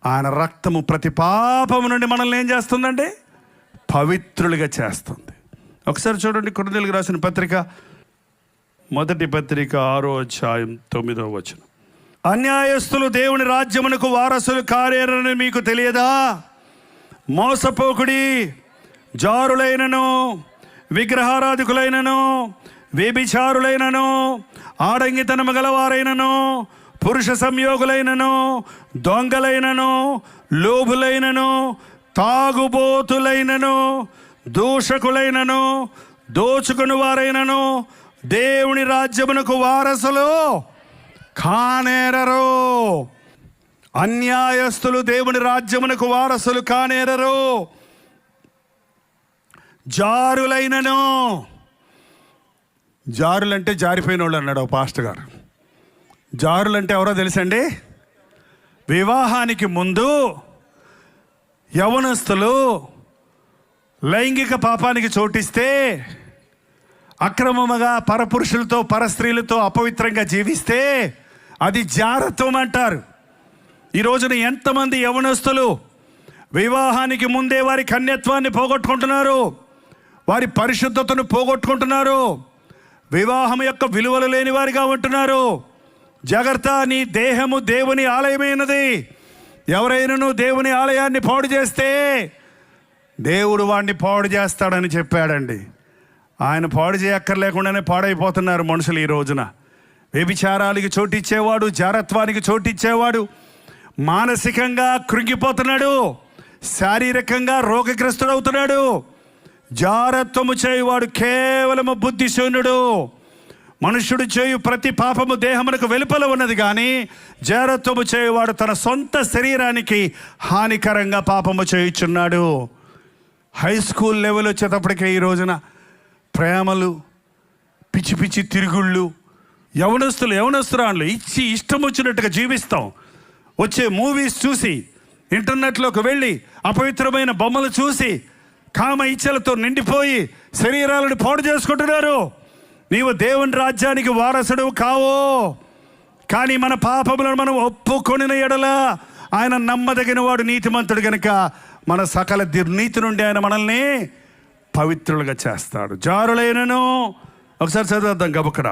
ఆయన రక్తము ప్రతి పాపము నుండి మనల్ని ఏం చేస్తుందండి? పవిత్రులుగా చేస్తుంది. ఒకసారి చూడండి, కొరింథీయులకు రాసిన పత్రిక, మొదటి పత్రిక 6వ అధ్యాయం 9వ వచనం. అన్యాయస్తులు దేవుని రాజ్యమునకు వారసులు కారేరని మీకు తెలియదా? మోసపోకుడి, జారులైనను, విగ్రహారాధికులైనను, వ్యభిచారులైనను, ఆడంగితనము గలవారైనను, పురుష సంయోగులైనను, దొంగలైనను, లోభులైనను, తాగుబోతులైనను, దూషకులైనను, దోచుకుని వారైనను దేవుని రాజ్యమునకు వారసులు కానేరరు. అన్యాయస్తులు దేవుని రాజ్యమునకు వారసులు కానేరరు. జారులైనను, జారులంటే జారిపోయిన వాళ్ళు అన్నాడు ఒక పాస్టర్ గారు. జారులంటే ఎవరో తెలుసండి? వివాహానికి ముందు యవనస్తులు లైంగిక పాపానికి చోటిస్తే, అక్రమముగా పరపురుషులతో పరస్త్రీలతో అపవిత్రంగా జీవిస్తే అది జారత్వం అంటారు. ఈ రోజున ఎంతమంది యవనస్తులు వివాహానికి ముందే వారి కన్యత్వాన్ని పోగొట్టుకుంటున్నారు, వారి పరిశుద్ధతను పోగొట్టుకుంటున్నారు, వివాహం యొక్క విలువలు లేని వారిగా ఉంటున్నారు. జాగ్రత్త, నీ దేహము దేవుని ఆలయమైనది. ఎవరైనాను దేవుని ఆలయాన్ని పాడు చేస్తే దేవుడు వాడిని పాడు చేస్తాడని చెప్పాడండి. ఆయన పాడు చేయక్కర్లేకుండానే పాడైపోతున్నారు మనుషులు ఈ రోజున. వ్యభిచారానికి చోటిచ్చేవాడు, జారత్వానికి చోటిచ్చేవాడు మానసికంగా కృంగిపోతున్నాడు, శారీరకంగా రోగగ్రస్తుడవుతున్నాడు. జారత్వము చేయువాడు కేవలము బుద్ధిశూన్యుడు. మనుష్యుడు చేయు ప్రతి పాపము దేహమునకు వెలుపల ఉన్నది, కానీ జారత్వము చేయువాడు తన సొంత శరీరానికి హానికరంగా పాపము చేయుచున్నాడు. హై స్కూల్ లెవెల్ వచ్చేటప్పటికే ఈ రోజున ప్రేమలు, పిచ్చి పిచ్చి తిరుగుళ్ళు, యవనస్తురాళ్ళు ఇష్టం వచ్చినట్టుగా జీవిస్తాం. వచ్చే మూవీస్ చూసి, ఇంటర్నెట్లోకి వెళ్ళి అపవిత్రమైన బొమ్మలు చూసి కామ ఇచ్చలతో నిండిపోయి శరీరాలను పాడు చేసుకుంటున్నారు. నీవు దేవుని రాజ్యానికి వారసుడు కావో, కానీ మన పాపములను మనం ఒప్పుకొనిన ఎడల ఆయన నమ్మదగిన వాడు, నీతిమంతుడు గనుక మన సకల దుర్నీతి నుండి ఆయన మనల్ని పవిత్రులుగా చేస్తాడు. జారులైనను, ఒకసారి చదివేద్దాం గబుక్కడా.